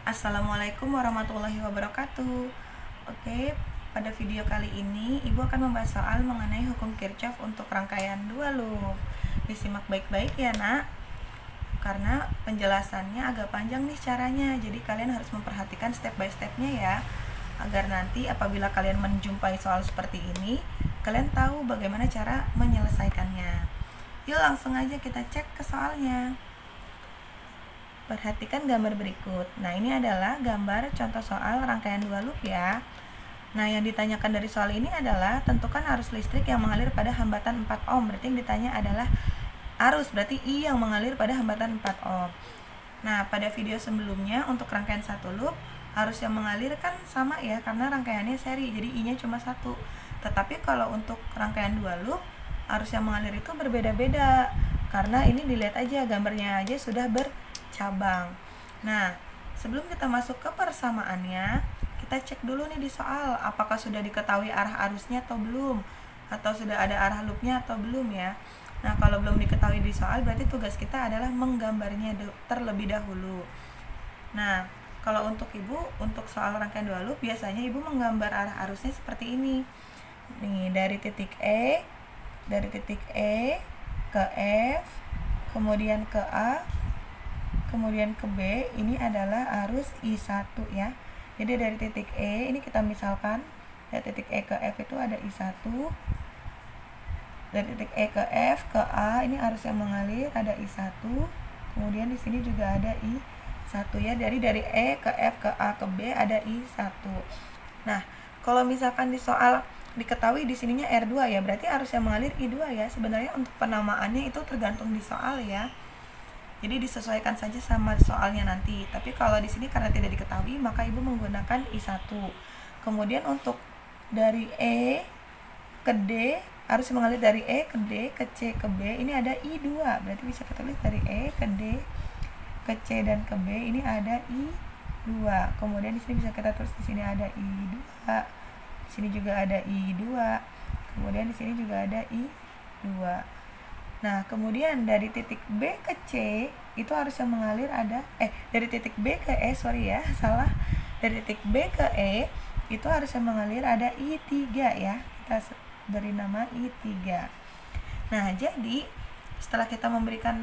Assalamualaikum warahmatullahi wabarakatuh. Oke, pada video kali ini Ibu akan membahas soal mengenai hukum Kirchhoff untuk rangkaian dua loop. Disimak baik-baik ya nak, karena penjelasannya agak panjang nih caranya. Jadi kalian harus memperhatikan step by stepnya ya, agar nanti apabila kalian menjumpai soal seperti ini, kalian tahu bagaimana cara menyelesaikannya. Yuk langsung aja kita cek ke soalnya. Perhatikan gambar berikut. Nah, ini adalah gambar contoh soal rangkaian dua loop ya. Nah, yang ditanyakan dari soal ini adalah tentukan arus listrik yang mengalir pada hambatan 4 ohm. Berarti yang ditanya adalah arus, berarti I yang mengalir pada hambatan 4 ohm. Nah, pada video sebelumnya untuk rangkaian satu loop, arus yang mengalir kan sama ya, karena rangkaiannya seri, jadi I-nya cuma satu. Tetapi kalau untuk rangkaian dua loop, arus yang mengalir itu berbeda-beda. Karena ini dilihat aja, gambarnya aja sudah cabang. Nah, sebelum kita masuk ke persamaannya, kita cek dulu nih di soal apakah sudah diketahui arah arusnya atau belum, atau sudah ada arah loopnya atau belum ya. Nah, kalau belum diketahui di soal, berarti tugas kita adalah menggambarnya terlebih dahulu. Nah, kalau untuk Ibu, untuk soal rangkaian dua loop, biasanya Ibu menggambar arah arusnya seperti ini. Nih, dari titik E ke F, kemudian ke A, kemudian ke B, ini adalah arus I1 ya. Jadi dari titik E, ini kita misalkan dari titik E ke F itu ada I1. Dari titik E ke F ke A, ini arus yang mengalir ada I1. Kemudian di sini juga ada I1 ya. Dari E ke F ke A ke B ada I1. Nah, kalau misalkan di soal diketahui di sininya R2 ya, berarti arus yang mengalir I2 ya. Sebenarnya untuk penamaannya itu tergantung di soal ya. Jadi disesuaikan saja sama soalnya nanti. Tapi kalau di sini karena tidak diketahui, maka Ibu menggunakan I1. Kemudian untuk dari E ke D, harus mengalir dari E ke D, ke C, ke B, ini ada I2. Berarti bisa kita tulis dari E ke D, ke C dan ke B, ini ada I2. Kemudian di sini bisa kita tulis di sini ada I2. Di sini juga ada I2. Kemudian di sini juga ada I2. Nah, kemudian dari titik B ke C itu harus yang mengalir ada dari titik B ke E, salah. Dari titik B ke E itu harus yang mengalir ada I3 ya. Kita beri nama I3. Nah, jadi setelah kita memberikan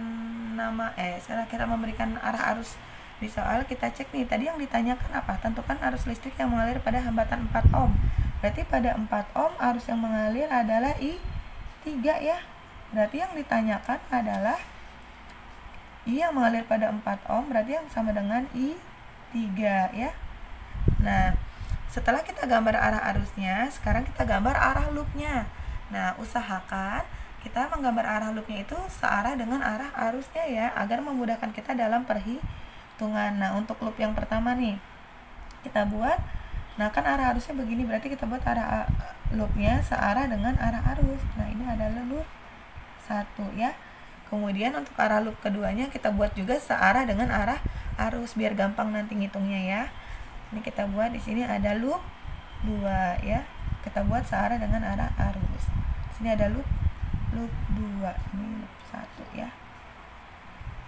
arah arus di soal, kita cek nih, tadi yang ditanyakan apa? Tentukan arus listrik yang mengalir pada hambatan 4 ohm. Berarti pada 4 ohm arus yang mengalir adalah I3 ya. Berarti yang ditanyakan adalah I yang mengalir pada 4 ohm, berarti yang sama dengan I3 ya. Nah, setelah kita gambar arah arusnya, sekarang kita gambar arah loopnya. Nah, usahakan kita menggambar arah loopnya itu searah dengan arah arusnya ya, agar memudahkan kita dalam perhitungan. Nah, untuk loop yang pertama nih, kita buat, nah kan arah arusnya begini, berarti kita buat arah loopnya searah dengan arah arus. Nah, ini adalah loop 1 ya. Kemudian untuk arah loop keduanya kita buat juga searah dengan arah arus, biar gampang nanti ngitungnya ya. Ini kita buat di sini ada loop 2 ya. Kita buat searah dengan arah arus. Di sini ada loop 2. Ini loop 1 ya.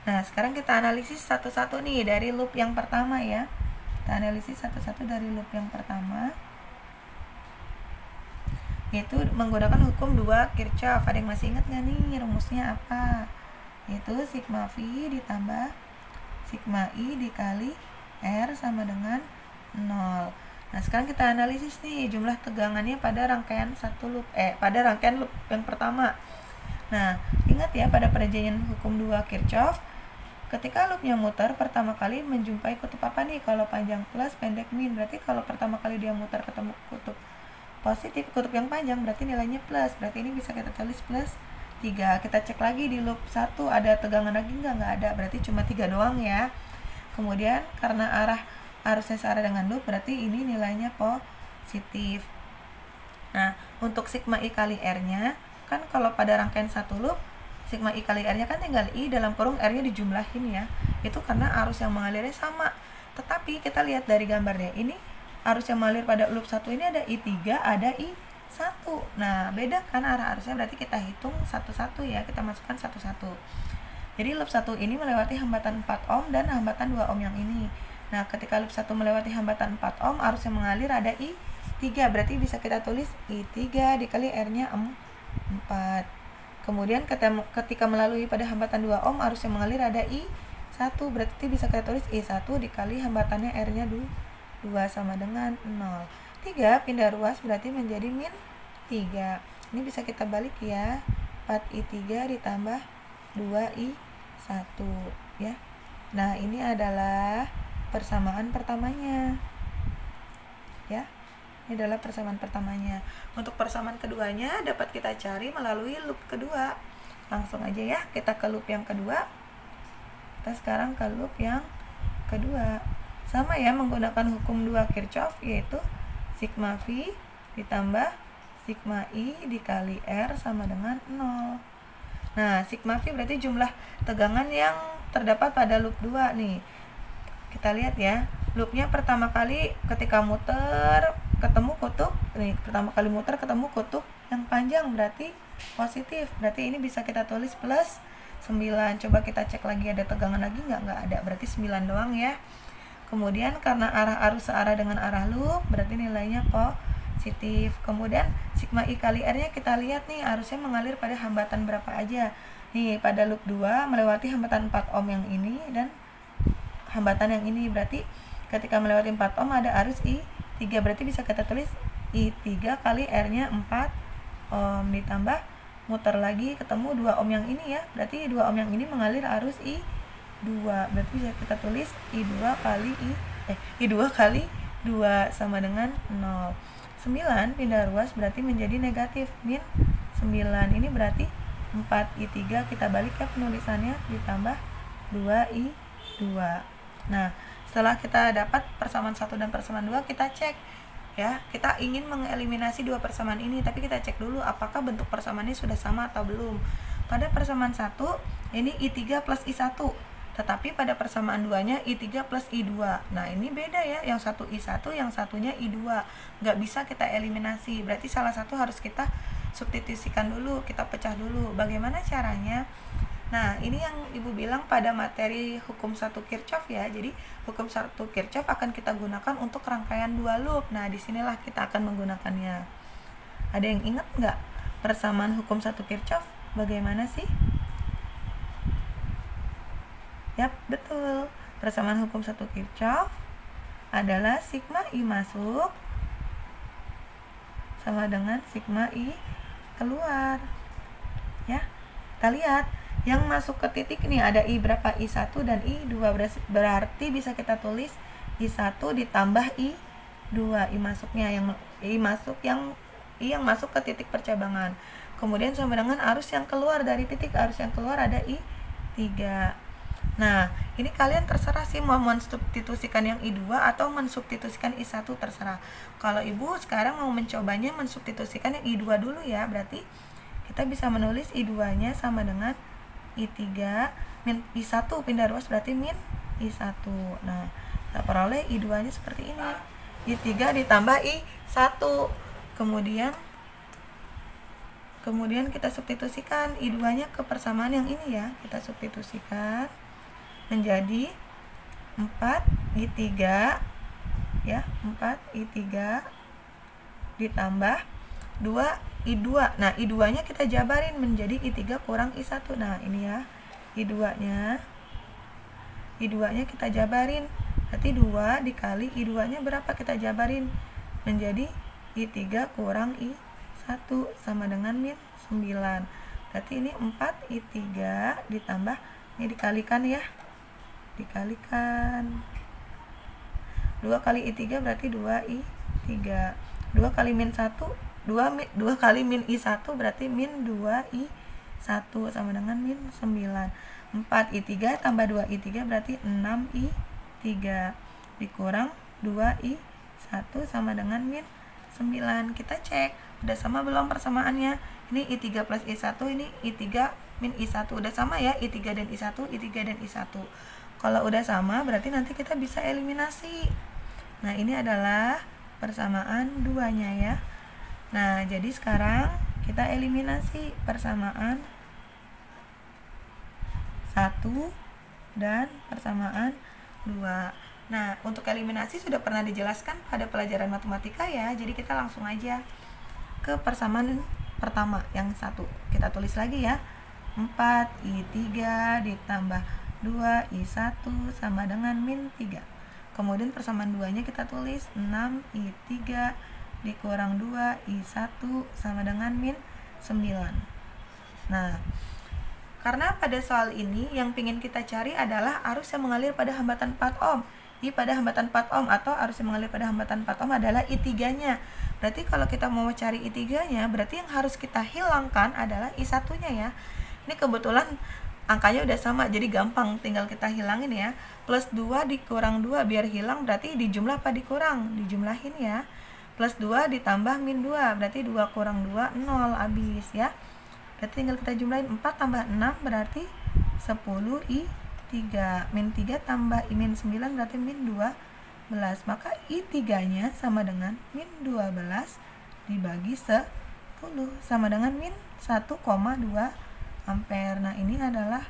Nah, sekarang kita analisis satu-satu nih dari loop yang pertama ya. Kita analisis satu-satu dari loop yang pertama, yaitu menggunakan hukum 2 Kirchhoff. Ada yang masih ingat nggak nih rumusnya apa? Yaitu sigma V ditambah sigma I dikali R sama dengan 0. Nah, sekarang kita analisis nih jumlah tegangannya pada rangkaian pada rangkaian loop yang pertama. Nah, ingat ya, pada perjanjian hukum 2 Kirchhoff, ketika loopnya muter pertama kali menjumpai kutub apa nih? Kalau panjang plus, pendek min. Berarti kalau pertama kali dia muter ketemu kutub positif, kutub yang panjang, berarti nilainya plus. Berarti ini bisa kita tulis plus 3. Kita cek lagi di loop 1 ada tegangan lagi nggak ada, berarti cuma 3 doang ya. Kemudian karena arah arusnya searah dengan loop, berarti ini nilainya positif. Nah, untuk sigma I kali R nya, kan kalau pada rangkaian satu loop, sigma I kali R nya kan tinggal I dalam kurung R nya dijumlahin ya. Itu karena arus yang mengalirnya sama. Tetapi kita lihat dari gambarnya, ini arus yang mengalir pada loop 1 ini ada I3, ada I1. Nah, beda kan arah arusnya, berarti kita hitung satu-satu ya, kita masukkan satu-satu. Jadi loop 1 ini melewati hambatan 4 ohm dan hambatan 2 ohm yang ini. Nah, ketika loop 1 melewati hambatan 4 ohm, arus yang mengalir ada I3. Berarti bisa kita tulis I3 dikali R-nya 4. Kemudian ketika melalui pada hambatan 2 ohm, arus yang mengalir ada I1. Berarti bisa kita tulis I1 dikali hambatannya R-nya 2 sama dengan 0. 3 pindah ruas berarti menjadi min 3. Ini bisa kita balik ya. 4I3 ditambah 2I1 ya. Nah, ini adalah persamaan pertamanya. Ya. Ini adalah persamaan pertamanya. Untuk persamaan keduanya dapat kita cari melalui loop kedua. Langsung aja ya, kita ke loop yang kedua. Kita sekarang ke loop yang kedua. Sama ya, menggunakan hukum 2 Kirchhoff, yaitu sigma V ditambah sigma I dikali R sama dengan 0. Nah, sigma V berarti jumlah tegangan yang terdapat pada loop 2 nih. Kita lihat ya, loopnya pertama kali ketika muter ketemu kutub nih, pertama kali muter ketemu kutub yang panjang berarti positif. Berarti ini bisa kita tulis plus 9. Coba kita cek lagi ada tegangan lagi nggak ada, berarti 9 doang ya. Kemudian karena arah arus searah dengan arah loop, berarti nilainya positif. Kemudian sigma I kali R nya kita lihat nih, arusnya mengalir pada hambatan berapa aja. Nih, pada loop 2 melewati hambatan 4 ohm yang ini dan hambatan yang ini. Berarti ketika melewati 4 ohm ada arus I3, berarti bisa kita tulis I3 kali R nya 4 ohm ditambah muter lagi ketemu 2 ohm yang ini ya. Berarti 2 ohm yang ini mengalir arus I2. Berarti bisa kita tulis I2 kali 2 sama dengan 0. 9 pindah ruas berarti menjadi negatif min 9. Ini berarti 4I3 kita balik ya penulisannya ditambah 2I2. Nah, setelah kita dapat persamaan 1 dan persamaan 2, kita cek ya. Kita ingin mengeliminasi dua persamaan ini, tapi kita cek dulu apakah bentuk persamaannya sudah sama atau belum. Pada persamaan 1 ini I3 plus I1, tetapi pada persamaan 2-nya I3 plus I2. Nah, ini beda ya, yang satu I1, yang satunya I2. Nggak bisa kita eliminasi, berarti salah satu harus kita substitusikan dulu, kita pecah dulu. Bagaimana caranya? Nah, ini yang Ibu bilang pada materi hukum 1 Kirchhoff ya. Jadi, hukum 1 Kirchhoff akan kita gunakan untuk rangkaian 2 loop. Nah, disinilah kita akan menggunakannya. Ada yang ingat nggak persamaan hukum 1 Kirchhoff? Bagaimana sih? Yap, betul. Persamaan hukum 1 Kirchhoff adalah sigma I masuk sama dengan sigma I keluar. Ya, kita lihat. Yang masuk ke titik ini ada I berapa? I1 dan I2. Berarti bisa kita tulis I1 ditambah I2. I masuknya yang masuk ke titik percabangan. Kemudian sama dengan arus yang keluar dari titik. Arus yang keluar ada I3. Nah, ini kalian terserah sih mau mensubstitusikan yang I2 atau mensubstitusikan I1, terserah. Kalau Ibu sekarang mau mencobanya mensubstitusikan yang I2 dulu ya. Berarti kita bisa menulis I2-nya sama dengan I3 min I1 pindah ruas berarti min I1. Nah, kita peroleh I2-nya seperti ini. I3 ditambah I1. Kemudian kita substitusikan I2-nya ke persamaan yang ini ya. Kita substitusikan menjadi 4I3 ya, 4I3 ditambah 2I2. Nah, I2-nya kita jabarin menjadi I3 kurang I1. Nah, ini ya. I2-nya kita jabarin. Berarti 2 dikali I2-nya berapa kita jabarin? Menjadi I3 kurang I1 sama dengan min 9. Berarti ini 4I3 ditambah, ini dikalikan ya. Dikalikan 2 kali I3 berarti 2I3. 2 kali min 1, 2 kali min I1 berarti min 2I1 sama dengan min 9. 4I3 tambah 2I3 berarti 6I3 dikurang 2I1 sama dengan min 9. Kita cek udah sama belum persamaannya. Ini I3 plus I1, ini I3 min I1. Udah sama ya, I3 dan I1, I3 dan I1. Kalau udah sama berarti nanti kita bisa eliminasi. Nah, ini adalah persamaan 2-nya ya. Nah, jadi sekarang kita eliminasi persamaan 1 dan persamaan 2. Nah, untuk eliminasi sudah pernah dijelaskan pada pelajaran matematika ya. Jadi kita langsung aja ke persamaan pertama yang satu. Kita tulis lagi ya. 4I3 ditambah 2I1 sama dengan min 3. Kemudian persamaan 2-nya kita tulis 6I3 dikurang 2I1 sama dengan min 9. Nah, karena pada soal ini yang ingin kita cari adalah arus yang mengalir pada hambatan 4 ohm. I pada hambatan 4 ohm atau arus yang mengalir pada hambatan 4 ohm adalah I3-nya. Berarti kalau kita mau cari I3-nya, berarti yang harus kita hilangkan adalah I1-nya ya. Ini kebetulan angkanya udah sama, jadi gampang, tinggal kita hilangin ya. Plus 2 dikurang 2 biar hilang, berarti dijumlah apa dikurang? Dijumlahin ya. Plus 2 ditambah min 2, berarti 2 kurang 2, 0, habis ya. Berarti tinggal kita jumlahin 4 tambah 6 berarti 10I3. Min 3 tambah min 9 berarti min 12. Maka I3-nya sama dengan min 12 dibagi 10 sama dengan min 1,2 ampere. Nah, ini adalah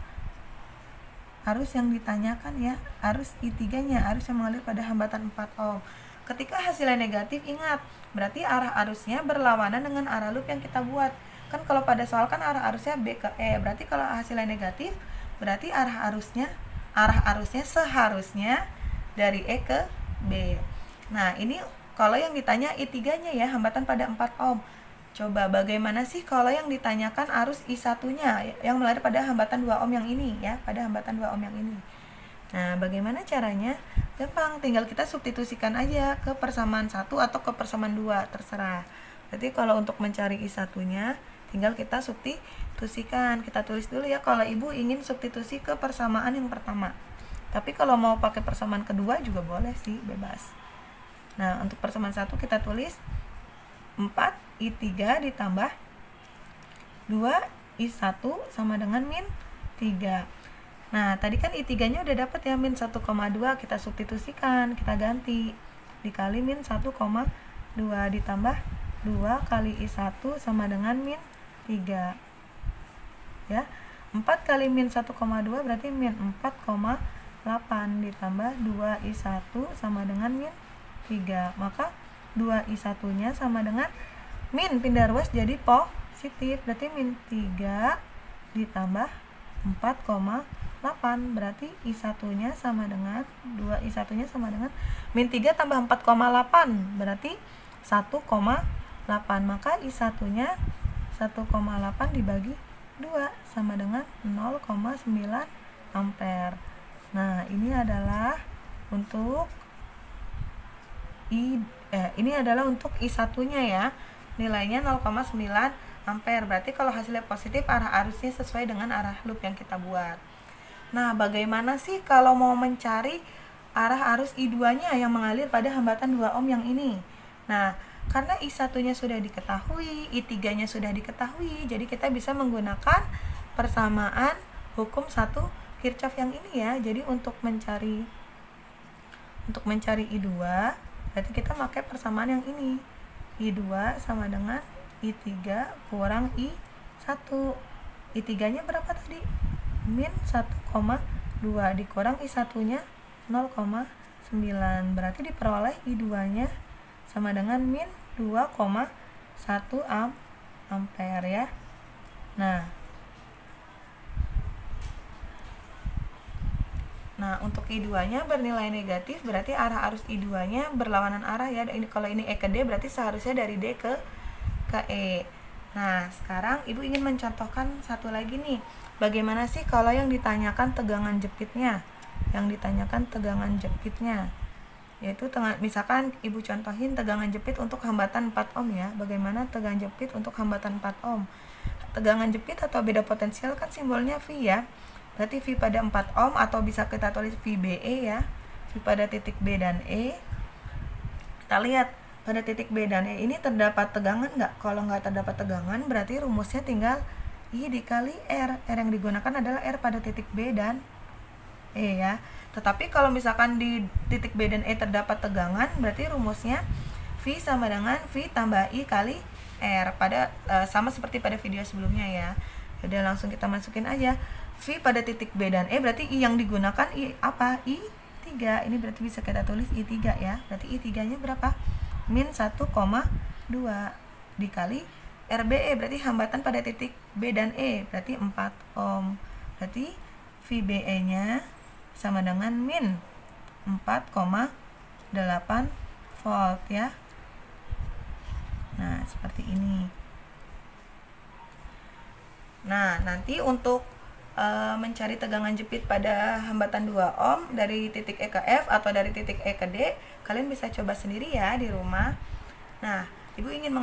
arus yang ditanyakan ya, arus I3-nya, arus yang mengalir pada hambatan 4 ohm. Ketika hasilnya negatif, ingat, berarti arah arusnya berlawanan dengan arah loop yang kita buat. Kan kalau pada soal kan arah arusnya B ke E, berarti kalau hasilnya negatif, berarti arah arusnya seharusnya dari E ke B. Nah, ini kalau yang ditanya I3-nya ya, hambatan pada 4 ohm. Coba bagaimana sih kalau yang ditanyakan arus I1-nya yang mengalir pada hambatan 2 ohm yang ini ya, pada hambatan 2 ohm yang ini. Nah, bagaimana caranya? Gampang, tinggal kita substitusikan aja ke persamaan 1 atau ke persamaan 2, terserah. Berarti kalau untuk mencari I1-nya, tinggal kita substitusikan. Kita tulis dulu ya kalau Ibu ingin substitusi ke persamaan yang pertama. Tapi kalau mau pakai persamaan kedua juga boleh sih, bebas. Nah, untuk persamaan 1 kita tulis 4I3 ditambah 2I1 sama dengan min 3. Nah, tadi kan I3-nya udah dapat ya, min 1,2, kita substitusikan, kita ganti. Dikali min 1,2 ditambah 2 kali I1 sama dengan min 3. Ya, 4 kali min 1,2 berarti min 4,8 ditambah 2I1 sama dengan min 3. Maka 2I1-nya sama dengan min pindah ruas jadi positif, berarti min 3 ditambah 4,8, berarti I1-nya sama dengan 2I1-nya sama dengan min 3 tambah 4,8 berarti 1,8, maka I1-nya 1,8 dibagi 2 sama dengan 0,9 ampere. Nah, ini adalah untuk I1-nya ya. Nilainya 0,9 ampere. Berarti kalau hasilnya positif, arah arusnya sesuai dengan arah loop yang kita buat. Nah, bagaimana sih kalau mau mencari arah arus I2-nya yang mengalir pada hambatan 2 ohm yang ini? Nah, karena I1-nya sudah diketahui, I3-nya sudah diketahui, jadi kita bisa menggunakan persamaan hukum 1 Kirchhoff yang ini ya. Jadi untuk mencari I2, berarti kita pakai persamaan yang ini. I2 sama dengan I3 kurang I1. I3-nya berapa tadi? Min 1,2 dikurang I1-nya 0,9. Berarti diperoleh I2-nya sama dengan min 2,1 ampere ya. Nah, untuk I2-nya bernilai negatif, berarti arah arus I2-nya berlawanan arah ya. Ini kalau ini E ke D berarti seharusnya dari D ke E. Nah, sekarang Ibu ingin mencontohkan satu lagi nih. Bagaimana sih kalau yang ditanyakan tegangan jepitnya? Yaitu misalkan Ibu contohin tegangan jepit untuk hambatan 4 ohm ya. Bagaimana tegangan jepit untuk hambatan 4 ohm? Tegangan jepit atau beda potensial kan simbolnya V ya. Berarti V pada 4 ohm atau bisa kita tulis VBE ya. V pada titik B dan E. Kita lihat pada titik B dan E ini terdapat tegangan nggak? Kalau nggak terdapat tegangan berarti rumusnya tinggal I dikali R. R yang digunakan adalah R pada titik B dan E ya. Tetapi kalau misalkan di titik B dan E terdapat tegangan berarti rumusnya V sama dengan V tambah I kali R pada sama seperti pada video sebelumnya ya. Udah langsung kita masukin aja. V pada titik B dan E berarti I yang digunakan I apa? I3 3, ini berarti bisa kita tulis I3 ya. Berarti I3 nya berapa? Min 1,2 dikali RBE, berarti hambatan pada titik B dan E, berarti 4 ohm. Berarti VBE nya sama dengan min 4,8 volt ya. Nah, seperti ini. Nah, nanti untuk mencari tegangan jepit pada hambatan 2 ohm dari titik E ke F atau dari titik E ke D, kalian bisa coba sendiri ya di rumah. Nah, Ibu ingin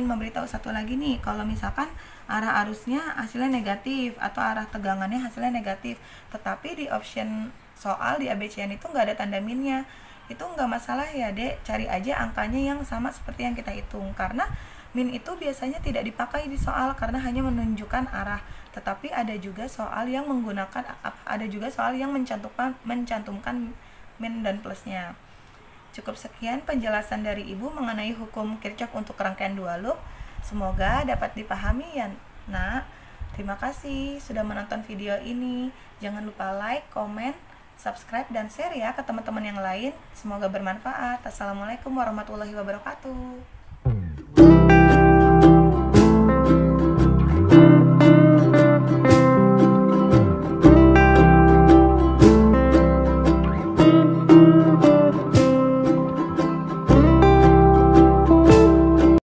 memberitahu satu lagi nih, kalau misalkan arah arusnya hasilnya negatif atau arah tegangannya hasilnya negatif, tetapi di option soal di ABCN itu nggak ada tanda minnya, itu nggak masalah ya Dek, cari aja angkanya yang sama seperti yang kita hitung, karena min itu biasanya tidak dipakai di soal karena hanya menunjukkan arah. Tetapi ada juga soal yang mencantumkan min dan plusnya. Cukup sekian penjelasan dari Ibu mengenai hukum Kirchhoff untuk rangkaian 2 loop. Semoga dapat dipahami ya, Nak. Terima kasih sudah menonton video ini. Jangan lupa like, komen, subscribe, dan share ya ke teman-teman yang lain. Semoga bermanfaat. Assalamualaikum warahmatullahi wabarakatuh.